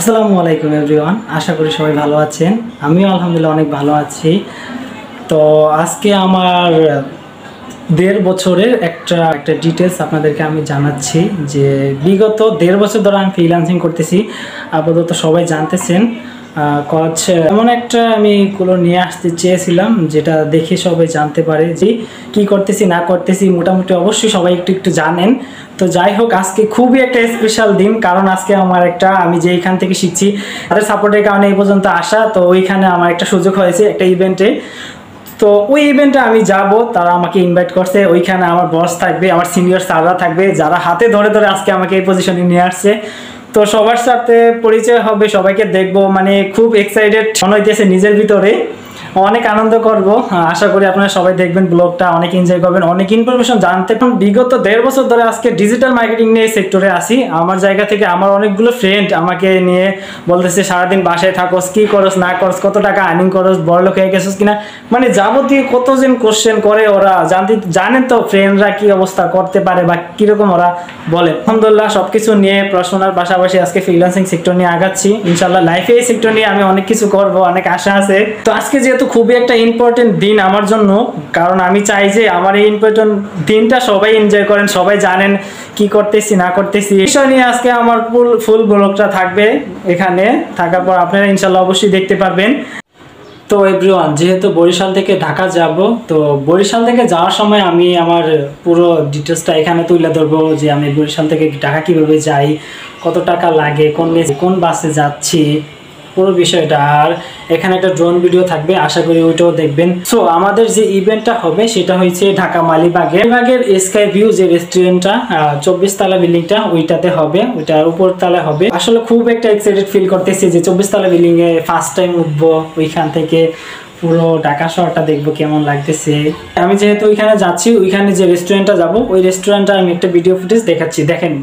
আসসালামু আলাইকুম এভরিওয়ান, আশা করি সবাই ভালো আছেন। আমিও আলহামদুলিল্লাহ অনেক ভালো আছি। তো আজকে আমার 1.5 বছরের একটা ডিটেলস আপনাদেরকে আমি জানাচ্ছি যে বিগত 1.5 বছর ধরে আমি ফ্রিল্যান্সিং করতেছি। আপাতত সবাই জানতেছেন এমন একটা আমি নিয়ে আসতে চেয়েছিলাম যেটা দেখে সবাই জানতে পারে যে কি করতেছি না করতেছি, মোটামুটি অবশ্যই সবাই একটু জানেন। তো যাই হোক, আজকে খুবই একটা স্পেশাল দিন, কারণ আজকে আমার আমি যেইখান থেকে শিখছি তাদের সাপোর্টের কারণে এই পর্যন্ত আসা। তো ওইখানে আমার একটা সুযোগ হয়েছে একটা ইভেন্টে। তো ওই ইভেন্টে আমি যাব, তারা আমাকে ইনভাইট করছে। ওইখানে আমার বস থাকবে, আমার সিনিয়র স্যাররা থাকবে, যারা হাতে ধরে ধরে আজকে আমাকে এই পজিশনে নিয়ে আসছে। তো সবার সাথে পরিচয় হবে, সবাইকে দেখবো, মানে খুব এক্সাইটেড মনে হইতেছে নিজের ভিতরে। অনেক আনন্দ করব, আশা করি আপনারা সবাই দেখবেন, ব্লগটা অনেক এনজয় করবেন, অনেক ইনফরমেশন জানতে। বিগত 1.5 বছর ধরে আজকে ডিজিটাল মার্কেটিং নিয়ে সেক্টরে আসি। আমার জায়গা থেকে আমার অনেকগুলো ফ্রেন্ড আমাকে নিয়ে বলতেছে সারাদিন বাসায় থাকোস, কি করস না করস, কত টাকা আর্নিং করস, বড়লোক হয়ে গেছিস কিনা, মানে যাবতীয় কতজন কোশ্চেন করে ওরা। জানেন তো ফ্রেন্ডরা কি অবস্থা করতে পারে বা কিরকম ওরা বলে। আলহামদুলিল্লাহ সবকিছু নিয়ে পড়াশোনার পাশাপাশি আজকে ফ্রিল্যান্সিং সেক্টর নিয়ে আগাচ্ছি। ইনশাল্লাহ লাইফে এই সেক্টর নিয়ে আমি অনেক কিছু করব, অনেক আশা আছে। তো আজকে যেহেতু খুবই একটা ইম্পর্টেন্ট দিন আমার জন্য, কারণ আমি চাই যে আমার এই ইম্পর্টেন্ট দিনটা সবাই এনজয় করেন, সবাই জানেন কি করতেছি না করতেছি। বিষয় নিয়ে আজকে আমার ফুল ব্লগটা থাকবে। এখানে থাকার পর আপনারা ইনশাল্লাহ অবশ্যই দেখতে পারবেন। তো এভরিওয়ান, যেহেতু বরিশাল থেকে ঢাকা যাব, তো বরিশাল থেকে যাওয়ার সময় আমি আমার পুরো ডিটেলসটা এখানে তুলে ধরবো যে আমি বরিশাল থেকে ঢাকা কীভাবে যাই, কত টাকা লাগে, কোন বাসে যাচ্ছি, পুরো বিষয়টা। আর এখানে একটা ড্রোন ভিডিও থাকবে, আশা করি ওইটাও দেখবেন। সো আমাদের যে ইভেন্টটা হবে সেটা হচ্ছে ঢাকা মালিবাগের স্কাই ভিউ যে রেস্টুরেন্টটা 24 তলা বিল্ডিংটা, ওইটাতে হবে, ওইটার উপর তলায় হবে। আসলে খুব একটা এক্সাইটেড ফিল করতেছি যে 24 তলা বিল্ডিং এ ফার্স্ট টাইম উঠবো, ওইখান থেকে পুরো ঢাকা শহরটা দেখবো কেমন লাগতেছে। আমি যেহেতু ওইখানে যাচ্ছি, ওইখানে যে রেস্টুরেন্টটা যাবো, ওই রেস্টুরেন্টটা আমি একটা ভিডিও ফুটেজ দেখাচ্ছি, দেখেন।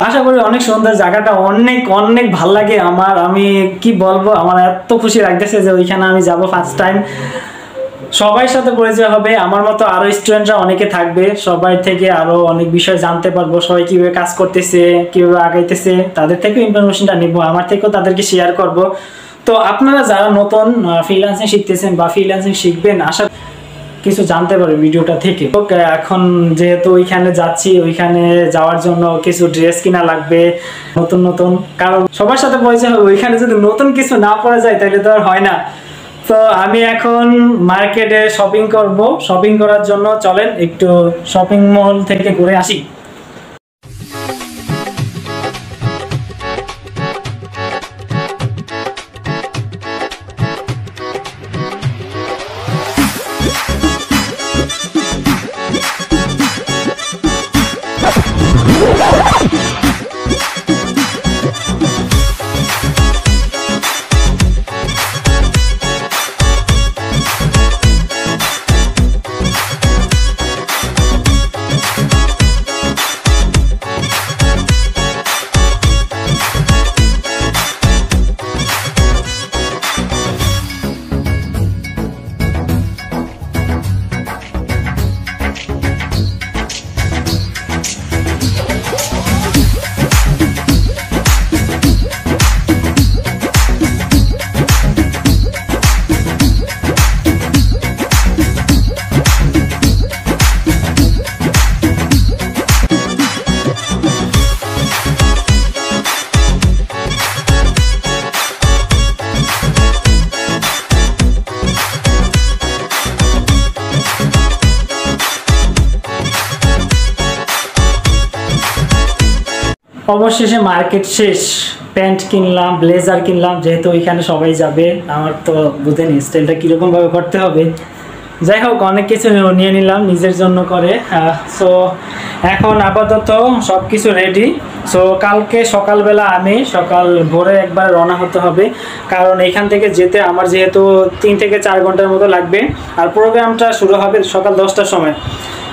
আশা করি অনেক সুন্দর জায়গাটা, অনেক অনেক ভাল লাগে আমার। আমি কি বলবো, আমার এত খুশি লাগতেছে যে ওইখানে আমি যাব ফার্স্ট টাইম। সবাই সাথে পরিচয় হবে, আমার মতো আরো স্টুডেন্টরা অনেকে থাকবে, সবাই থেকে আরো অনেক বিষয় জানতে পারবো। সবাই কিভাবে কাজ করতেছে, কিভাবে আগাইতেছে, তাদের থেকে ইনফরমেশনটা নিবো, আমার থেকেও তাদেরকে শেয়ার করব। তো আপনারা যারা নতুন ফ্রিল্যান্সিং শিখতেছেন বা ফ্রিল্যান্সিং শিখবেন, আশা কিছু জানতে পারবে ভিডিওটা থেকে। এখন যেহেতু ওইখানে যাচ্ছি, ওইখানে যাওয়ার জন্য কিছু ড্রেস কিনা লাগবে নতুন, কারণ সবার সাথে পরিচয় হবে। ওইখানে যদি নতুন কিছু না পরা যায় তাহলে তো আর হয় না। তো আমি এখন মার্কেটে শপিং করব। শপিং করার জন্য চলেন একটু শপিং মল থেকে ঘুরে আসি। অবশেষে মার্কেট শেষ, প্যান্ট কিনলাম, ব্লেজার কিনলাম, যেহেতু ওইখানে সবাই যাবে। আমার তো বুঝেন স্টাইলটা কীরকমভাবে করতে হবে। যাই হোক, অনেক কিছু নিয়ে নিলাম নিজের জন্য করে। সো এখন আপাতত সব কিছু রেডি। সো কালকে সকালবেলা আমি সকাল ভোরে একবার রওনা হতে হবে, কারণ এখান থেকে যেতে আমার যেহেতু 3 থেকে 4 ঘন্টার মতো লাগবে, আর প্রোগ্রামটা শুরু হবে সকাল 10টার সময়।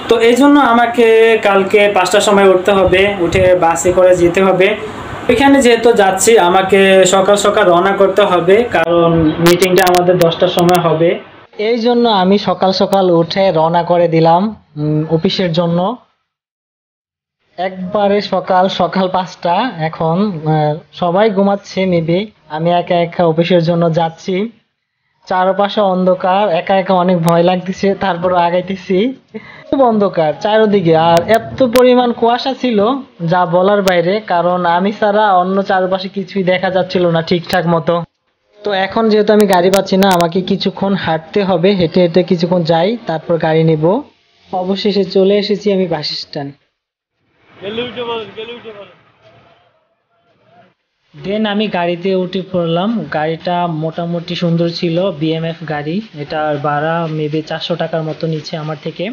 তো এই জন্য আমাকে কালকে 5টার সময় উঠতে হবে, উঠে বাসে করে যেতে হবে। এখানে যেহেতু যাচ্ছি আমাকে সকাল সকাল রওনা করতে হবে, কারণ মিটিংটা আমাদের 10টার সময় হবে। এই জন্য আমি সকাল সকাল উঠে রওনা করে দিলাম অফিসের জন্য। একবারে সকাল সকাল 5টা। এখন সবাই ঘুমাচ্ছে মেবি, আমি একা একা অফিসের জন্য যাচ্ছি। চারপাশে অন্ধকার, একা একা অনেক ভয় লাগতেছে, তারপর আগাইতেছি। খুব অন্ধকার চারদিকে, আর এত পরিমাণ কুয়াশা ছিল যা বলার বাইরে, কারণ আমি ছাড়া অন্য চারপাশে কিছুই দেখা যাচ্ছিল না ঠিকঠাক মতো। তো এখন যেহেতু আমি গাড়ি পাচ্ছি না, আমাকে কিছুক্ষণ হাঁটতে হবে, হেঁটে হেঁটে কিছুক্ষণ যাই, তারপর গাড়ি নেব। অবশেষে চলে এসেছি আমি বাস স্ট্যান্ড। দেন আমি গাড়িতে উঠে পড়লাম। গাড়িটা মোটামুটি সুন্দর ছিল, বিএমএফ গাড়ি। এটার ভাড়া মেবি 400 টাকার মতো নিচ্ছে আমার থেকে।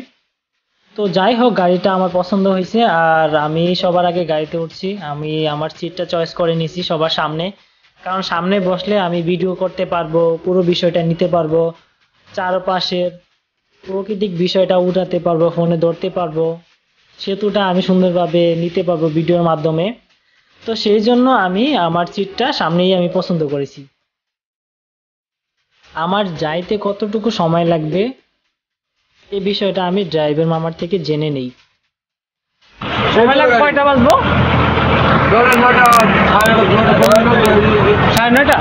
তো যাই হোক, গাড়িটা আমার পছন্দ হয়েছে, আর আমি সবার আগে গাড়িতে উঠছি। আমি আমার সিটটা চয়েস করে নিয়েছি সবার সামনে, কারণ সামনে বসলে আমি ভিডিও করতে পারবো, পুরো বিষয়টা নিতে পারবো, চারপাশের প্রাকৃতিক বিষয়টা উঠাতে পারবো, ফোনে ধরতে পারবো, সেতুটা আমি সুন্দরভাবে নিতে পারবো ভিডিওর মাধ্যমে। তো সেই জন্য আমি আমার সিটটা সামনেই আমি পছন্দ করেছি। আমার যাইতে কতটুকু সময় লাগবে এই বিষয়টা আমি ড্রাইভার মামার থেকে জেনে নেই। সময় লাগবে কয়টা বাজবো? 9:30।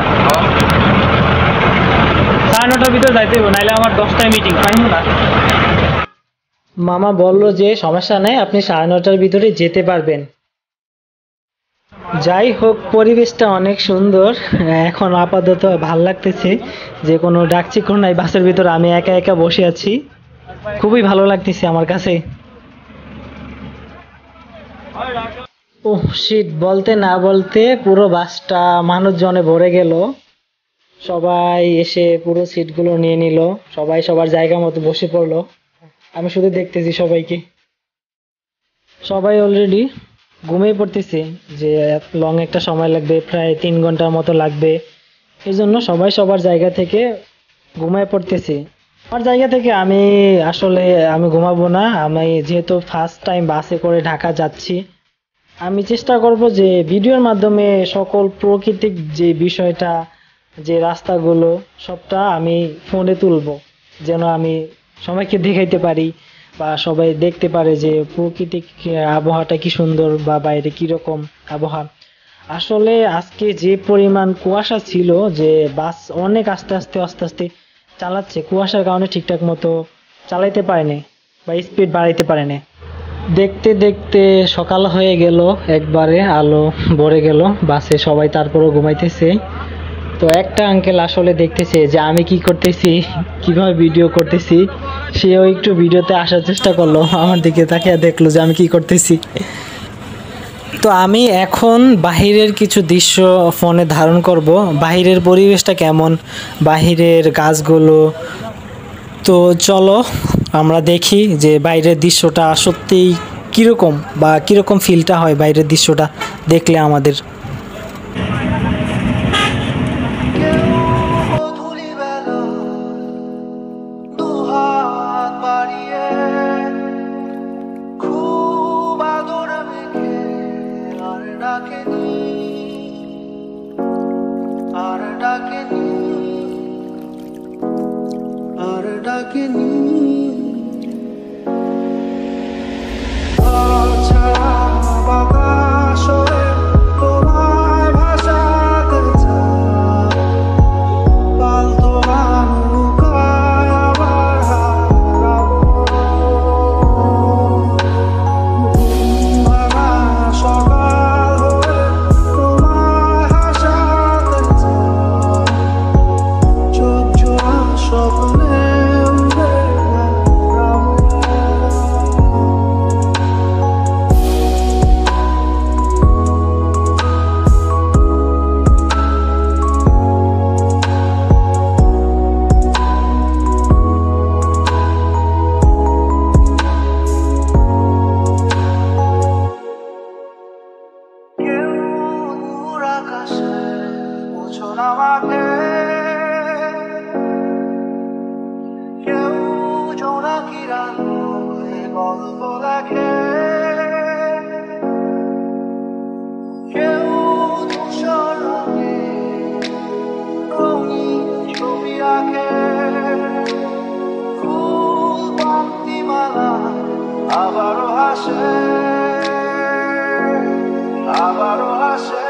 9:30 ভিতরে যাইতে হবে, নাইলে আমার 10টায় মিটিং, পাইবো না। মামা বললো যে সমস্যা নেই, আপনি 9:30 ভিতরে যেতে পারবেন। যাই হোক, পরিবেশটা অনেক সুন্দর। এখন আপাতত ভাল লাগতেছে, যে কোনো ডাকচিক্কর নাই বাসের ভিতর, আমি একা একা বসে আছি। খুবই ভালো লাগতেছে আমার কাছে। ওহ শিট, বলতে না বলতে পুরো বাসটা মানুষজনে ভরে গেল। সবাই এসে পুরো সিটগুলো নিয়ে নিল, সবাই সবার জায়গা মতো বসে পড়লো। আমি শুধু দেখতেছি সবাইকে। সবাই অলরেডি ঘুমিয়ে পড়তেছে, যে লং একটা সময় লাগবে, প্রায় 3 ঘন্টার মতো লাগবে। এই জন্য সবাই সবার জায়গা থেকে ঘুমিয়ে পড়তেছে। আমার জায়গা থেকে আমি ঘুমাবো না। আমি যেহেতু ফার্স্ট টাইম বাসে করে ঢাকা যাচ্ছি, আমি চেষ্টা করব যে ভিডিওর মাধ্যমে সকল প্রাকৃতিক যে বিষয়টা, যে রাস্তাগুলো সবটা আমি ফোনে তুলবো, যেন আমি সবাইকে দেখাইতে পারি, বা সবাই দেখতে পারে যে প্রাকৃতিক আবহাওয়াটা কি সুন্দর, বা বাইরে কি রকম আবহাওয়া। আসলে আজকে যে পরিমাণ কুয়াশা ছিল, যে বাস অনেক আস্তে আস্তে আস্তে আস্তে চালাচ্ছে, কুয়াশার কারণে ঠিকঠাক মতো চালাইতে পারেনি বা স্পিড বাড়াইতে পারেনি। দেখতে দেখতে সকাল হয়ে গেল, একবারে আলো ভরে গেল বাসে, সবাই তারপরও ঘুমাইতেছে। তো একটা আঙ্কেল আসলে দেখতেছে যে আমি কি করতেছি, কিভাবে ভিডিও করতেছি, সেও একটু ভিডিওতে আসার চেষ্টা করলো, আমার দিকে তাকিয়ে দেখলো যে আমি কি করতেছি। তো আমি এখন বাহিরের কিছু দৃশ্য ফোনে ধারণ করব, বাহিরের পরিবেশটা কেমন, বাহিরের গাছগুলো। তো চলো আমরা দেখি যে বাইরের দৃশ্যটা সত্যিই কীরকম, বা কীরকম ফিলটা হয় বাইরের দৃশ্যটা দেখলে আমাদের। স্বপ্নে আবারও হাসে, আবারও হাসে।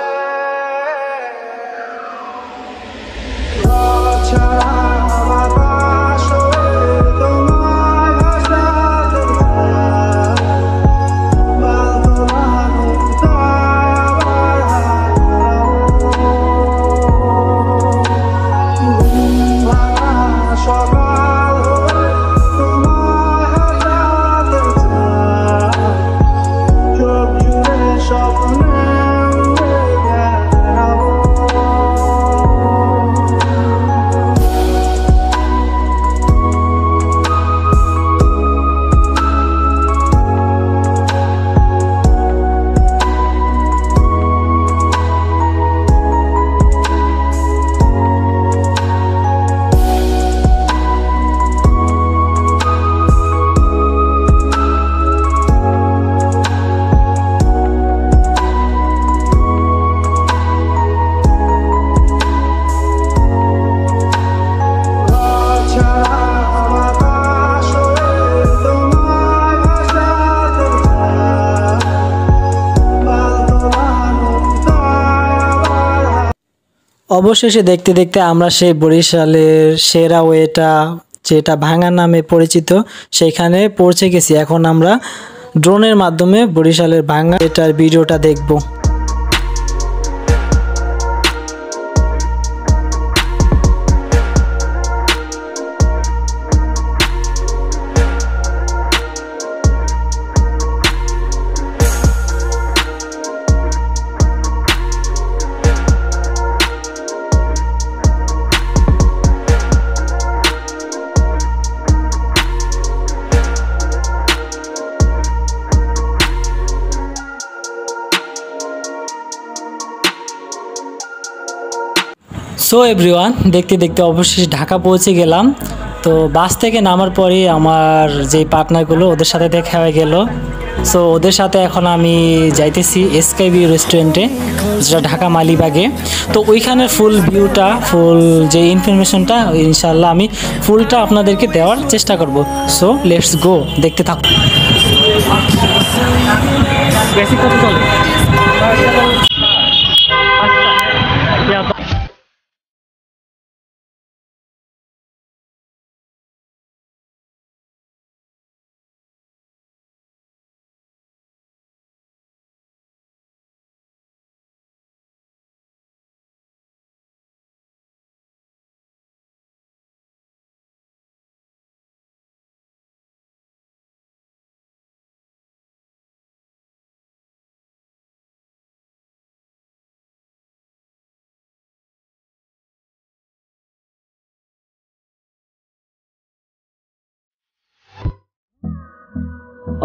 অবশেষে দেখতে দেখতে আমরা সেই বরিশালের সেরা ওয়েটা, যেটা ভাঙা নামে পরিচিত, সেখানে পৌঁছে গেছি। এখন আমরা ড্রোনের মাধ্যমে বরিশালের ভাঙা এটার ভিডিওটা দেখব। সো এভরিওয়ান, দেখতে দেখতে অবশেষে ঢাকা পৌঁছে গেলাম। তো বাস থেকে নামার পরে আমার যেই পার্টনারগুলো, ওদের সাথে দেখা হয়ে গেল। সো ওদের সাথে এখন আমি যাইতেছি এসকেবি রেস্টুরেন্টে, যেটা ঢাকা মালিবাগে। তো ওইখানের ফুল ভিউটা, ফুল যে ইনফরমেশনটা ইনশাল্লাহ আমি ফুলটা আপনাদেরকে দেওয়ার চেষ্টা করব। সো লেটস গো, দেখতে থাকুন। বেশি কত চলে?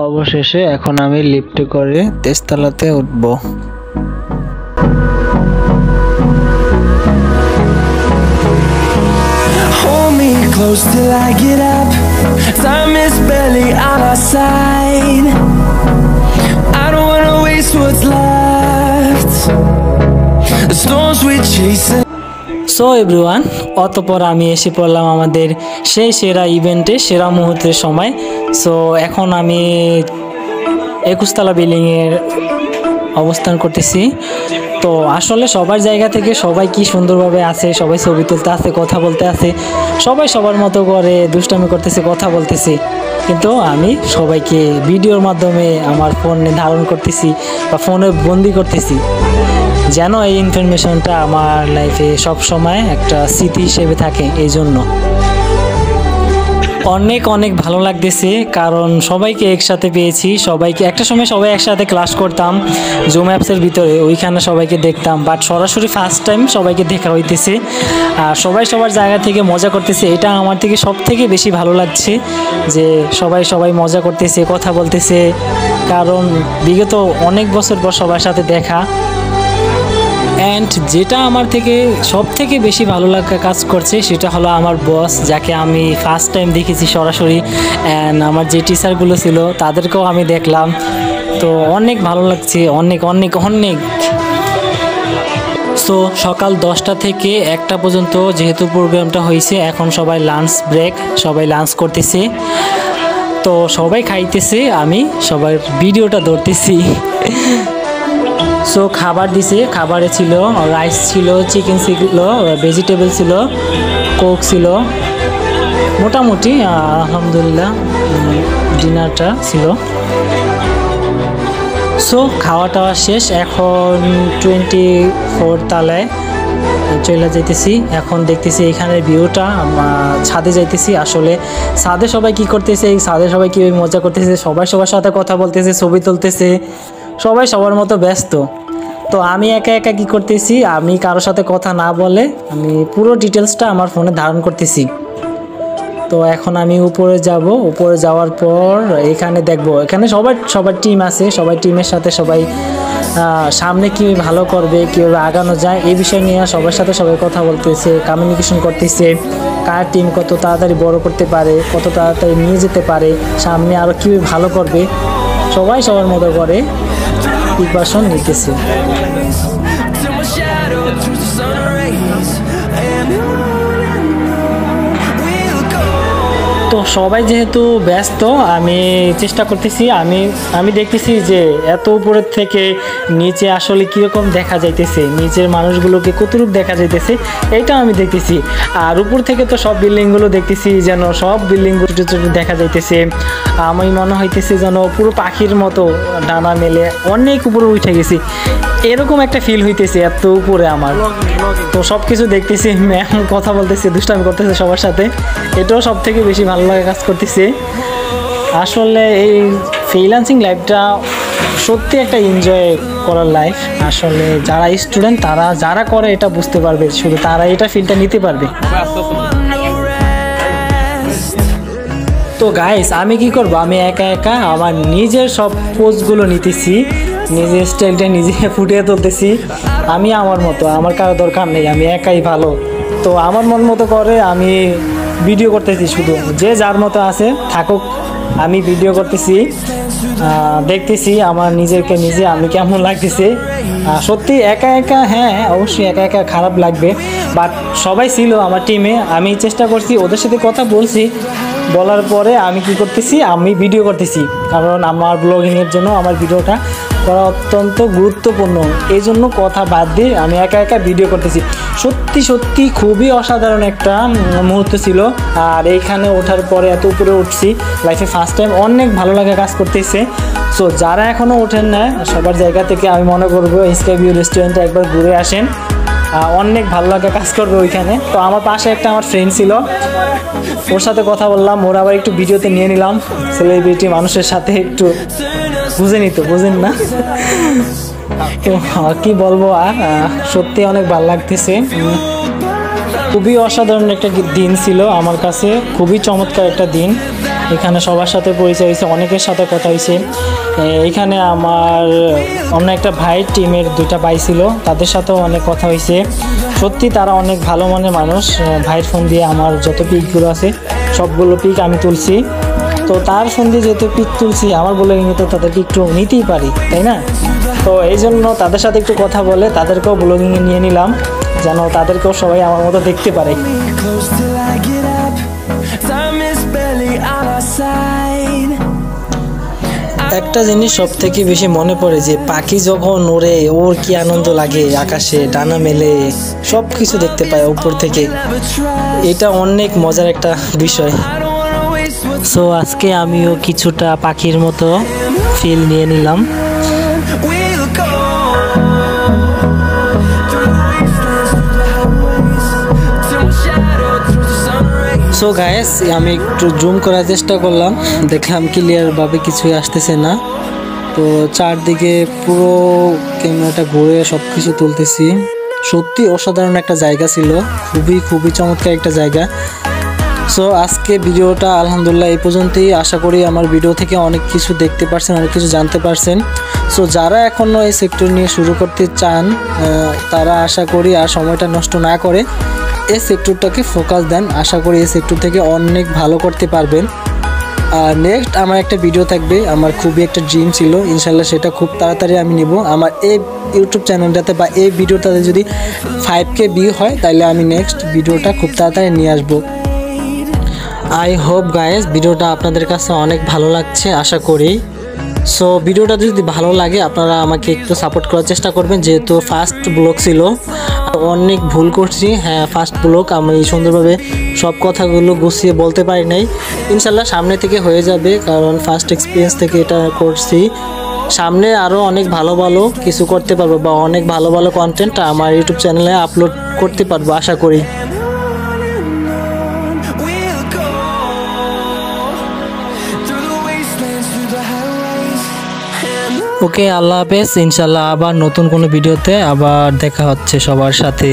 অবশেষে এখন আমি লিফটে করে তেজতলাতে উঠব। Hold me close till I get up. Time is barely on our side. I don't wanna waste what's left. The storms we chase. So everyone, অতঃপর আমি এসে পড়লাম আমাদের সেই সেরা ইভেন্টে, সেরা মুহূর্তের সময়। সো এখন আমি 21 তলা বিল্ডিংয়ের অবস্থান করতেছি। তো আসলে সবার জায়গা থেকে সবাই কি সুন্দরভাবে আছে, সবাই ছবি তুলতে আছে, কথা বলতে আছে, সবাই সবার মতো করে দুষ্টামি করতেছে, কথা বলতেছি। কিন্তু আমি সবাইকে ভিডিওর মাধ্যমে আমার ফোনে ধারণ করতেছি বা ফোনে বন্দি করতেছি, যেন এই ইনফরমেশনটা আমার লাইফে সব সময় একটা স্মৃতি হিসেবে থাকে। এই জন্য অনেক অনেক ভালো লাগতেছে, কারণ সবাইকে একসাথে পেয়েছি। সবাইকে একটা সময় সবাই একসাথে ক্লাস করতাম জুম অ্যাপসের ভিতরে, ওইখানে সবাইকে দেখতাম, বাট সরাসরি ফার্স্ট টাইম সবাইকে দেখা হইতেছে আর সবাই সবার জায়গা থেকে মজা করতেছে। এটা আমার থেকে সব থেকে বেশি ভালো লাগছে যে সবাই মজা করতেছে, কথা বলতেছে, কারণ বিগত অনেক বছর পর সবার সাথে দেখা। অ্যান্ড যেটা আমার থেকে সব থেকে বেশি ভালো লাগা কাজ করছে সেটা হলো আমার বস, যাকে আমি ফার্স্ট টাইম দেখেছি সরাসরি। অ্যান্ড আমার যে টিচারগুলো ছিল তাদেরকেও আমি দেখলাম, তো অনেক ভালো লাগছে, অনেক অনেক অনেক। সো সকাল 10টা থেকে 1টা পর্যন্ত যেহেতু প্রোগ্রামটা হয়েছে, এখন সবাই লাঞ্চ ব্রেক, সবাই লাঞ্চ করতেছে, তো সবাই খাইতেছে, আমি সবার ভিডিওটা ধরতেছি। সো খাবার দিছে, খাবারে ছিল রাইস ছিল, চিকেন ছিল, ভেজিটেবল ছিল, কোক ছিল, মোটামুটি আলহামদুলিল্লাহ ডিনারটা ছিল। সো খাওয়া টাওয়া শেষ, এখন 24 তলায় চলে যাইতেছি। এখন দেখতেছি এখানের ভিউটা, ছাদে যাইতেছি। আসলে ছাদে সবাই কি করতেছে, এই ছাদে সবাই কীভাবে মজা করতেছে, সবাই সবার সাথে কথা বলতেছে, ছবি তুলতেছে, সবাই সবার মতো ব্যস্ত। তো আমি একা একা কি করতেছি, আমি কারোর সাথে কথা না বলে আমি পুরো ডিটেলসটা আমার ফোনে ধারণ করতেছি। তো এখন আমি উপরে যাব, উপরে যাওয়ার পর এখানে দেখব, এখানে সবার টিম আছে, সবাই টিমের সাথে সবাই সামনে কীভাবে ভালো করবে, কীভাবে আগানো যায় এই বিষয় নিয়ে সবার সাথে সবাই কথা বলতেছে, কমিউনিকেশন করতেছে, কার টিম কত তাড়াতাড়ি বড় করতে পারে, কত তাড়াতাড়ি নিয়ে যেতে পারে, সামনে আরও কীভাবে ভালো করবে, সবাই সবার মতো করে প্রিপারেশন নিতেছে। Till my shadow turns to sun rays, and we'll go. তো সবাই যেহেতু ব্যস্ত, আমি চেষ্টা করতেছি, আমি দেখতেছি যে এত উপরের থেকে নিচে আসলে কীরকম দেখা যাইতেছে, নিচের মানুষগুলোকে কতটুকু দেখা যাইতেছে এইটা আমি দেখতেছি। আর উপর থেকে তো সব বিল্ডিংগুলো দেখতেছি, যেন সব বিল্ডিংগুলো ছোটো ছোটো দেখা যাইতেছে। আমি মনে হইতেছে যেন পুরো পাখির মতো ডানা মেলে অনেক উপরে উঠে গেছি, এরকম একটা ফিল হইতেছে এত উপরে আমার। তো সব কিছু দেখতেছি, ম্যাম কথা বলতেছে, দুষ্টামি করতেছে সবার সাথে, এটাও সব থেকে বেশি ভালো লাগে কাজ করতেছে। আসলে এই ফ্রিল্যান্সিং লাইফটা সত্যি একটা এনজয় করার লাইফ। আসলে যারা স্টুডেন্ট তারা যারা করে এটা বুঝতে পারবে, শুধু তারা এটা ফিলটা নিতে পারবে। তো গাইস আমি কি করব, আমি একা একা আমার নিজের সব পোজগুলো নিতেছি, নিজের স্টাইলটা নিজে ফুটিয়ে তুলতেছি। আমি আমার মতো, আমার কারো দরকার নেই, আমি একাই ভালো। তো আমার মন মতো করে আমি ভিডিও করতেছি, শুধু যে যার মতো আছে থাকুক, আমি ভিডিও করতেছি, দেখতেছি আমার নিজেকে নিজে আমি কেমন লাগতেছে। সত্যি একা একা, হ্যাঁ অবশ্যই একা একা খারাপ লাগবে, বাট সবাই ছিল আমার টিমে, আমি চেষ্টা করছি, ওদের সাথে কথা বলছি, বলার পরে আমি কি করতেছি, আমি ভিডিও করতেছি, কারণ আমার ব্লগিংয়ের জন্য আমার ভিডিওটা করা অত্যন্ত গুরুত্বপূর্ণ, এই জন্য কথা বাদ দিয়ে আমি একা একা ভিডিও করতেছি। সত্যি সত্যি খুবই অসাধারণ একটা মুহূর্ত ছিল। আর এইখানে ওঠার পরে এত উপরে উঠছি, লাইফে ফার্স্ট টাইম, অনেক ভালো লাগে কাজ করতেছে। সো যারা এখনও ওঠেন না, সবার জায়গা থেকে আমি মনে করবো স্কাই ভিউ রেস্টুরেন্টে একবার ঘুরে আসেন, অনেক ভালো লাগে কাজ করবে ওইখানে। তো আমার পাশে একটা আমার ফ্রেন্ড ছিল, ওর সাথে কথা বললাম, ওর আবার একটু ভিডিওতে নিয়ে নিলাম, সেলিব্রিটি মানুষের সাথে একটু বুঝেন না। তো কি বলবো, আর সত্যি অনেক ভালো লাগতেছে, খুবই অসাধারণ একটা দিন ছিল আমার কাছে, খুবই চমৎকার একটা দিন। এখানে সবার সাথে পরিচয় হয়েছে, অনেকের সাথে কথা হয়েছে। এখানে আমার অন্য একটা ভাই টিমের 2টা ভাই ছিল, তাদের সাথেও অনেক কথা হয়েছে। সত্যি তারা অনেক ভালো মনের মানুষ। ভাইয়ের ফোন দিয়ে আমার যত পিকগুলো আছে সবগুলো পিক আমি তুলছি। তো তার ফোন দিয়ে যেহেতু পিক তুলছি, আমার বলে তো তাদেরকে একটু নিতেই পারি, তাই না? তো এই জন্য তাদের সাথে একটু কথা বলে তাদেরকেও ব্লগিংয়ে নিয়ে নিলাম, যেন তাদেরকেও সবাই আমার মতো দেখতে পারে। Close till I get up. Time is barely on our side. একটা জিনিস সব থেকে বেশি মনে পড়ে যে পাখি যখন ওড়ে ওর কি আনন্দ লাগে, আকাশে ডানা মেলে সব কিছু দেখতে পায় উপর থেকে, Never try. এটা অনেক মজার একটা বিষয়। I don't wanna waste what's so আজকে আমিও কিছুটা পাখির মতো ফিল নিয়ে নিলাম। we'll go. Through the wastelands, through the highways, till my shadow turns to sun rays. So guys আমি একটু জুম করার চেষ্টা করলাম, দেখলাম ক্লিয়ারভাবে কিছুই আসতেছে না। তো চারদিকে পুরো ক্যামেরাটা ঘুরে সব কিছু তুলতেছি। সত্যি অসাধারণ একটা জায়গা ছিল, খুবই খুবই চমৎকার একটা জায়গা। সো আজকে ভিডিওটা আলহামদুলিল্লাহ এই পর্যন্তই। আশা করি আমার ভিডিও থেকে অনেক কিছু দেখতে পারছেন, অনেক কিছু জানতে পারছেন। সো যারা এখনও এই সেক্টর নিয়ে শুরু করতে চান তারা আশা করি আর সময়টা নষ্ট না করে এই সেক্টরটাকে ফোকাস দেন। আশা করি এই সেক্টর থেকে অনেক ভালো করতে পারবেন। আর নেক্সট আমার একটা ভিডিও থাকবে, আমার খুবই একটা ড্রিম ছিল, ইনশাল্লাহ সেটা খুব তাড়াতাড়ি আমি নেব। আমার এই ইউটিউব চ্যানেলটাতে বা এই ভিডিওটাতে যদি 5K ভিউ হয় তাহলে আমি নেক্সট ভিডিওটা খুব তাড়াতাড়ি নিয়ে আসবো। আই হোপ গাইস ভিডিওটা আপনাদের কাছে অনেক ভালো লাগছে আশা করি। সো ভিডিওটা যদি ভালো লাগে আপনারা আমাকে একটু সাপোর্ট করার চেষ্টা করবেন, যেহেতু ফার্স্ট ব্লগ ছিল, অনেক ভুল করছি। হ্যাঁ, ফার্স্ট ব্লগ, আমি সুন্দরভাবে সব কথাগুলো গুছিয়ে বলতে পারি নাই। ইনশাল্লাহ সামনে থেকে হয়ে যাবে, কারণ ফার্স্ট এক্সপিরিয়েন্স থেকে এটা করছি। সামনে আরও অনেক ভালো ভালো কিছু করতে পারবো বা অনেক ভালো ভালো কন্টেন্ট আমার ইউটিউব চ্যানেলে আপলোড করতে পারবো আশা করি। We'll go through the wastelands, through the highways, and ওকে, আল্লাহ হাফেজ। ইনশাল্লাহ আবার নতুন কোনো ভিডিওতে আবার দেখা হচ্ছে সবার সাথে।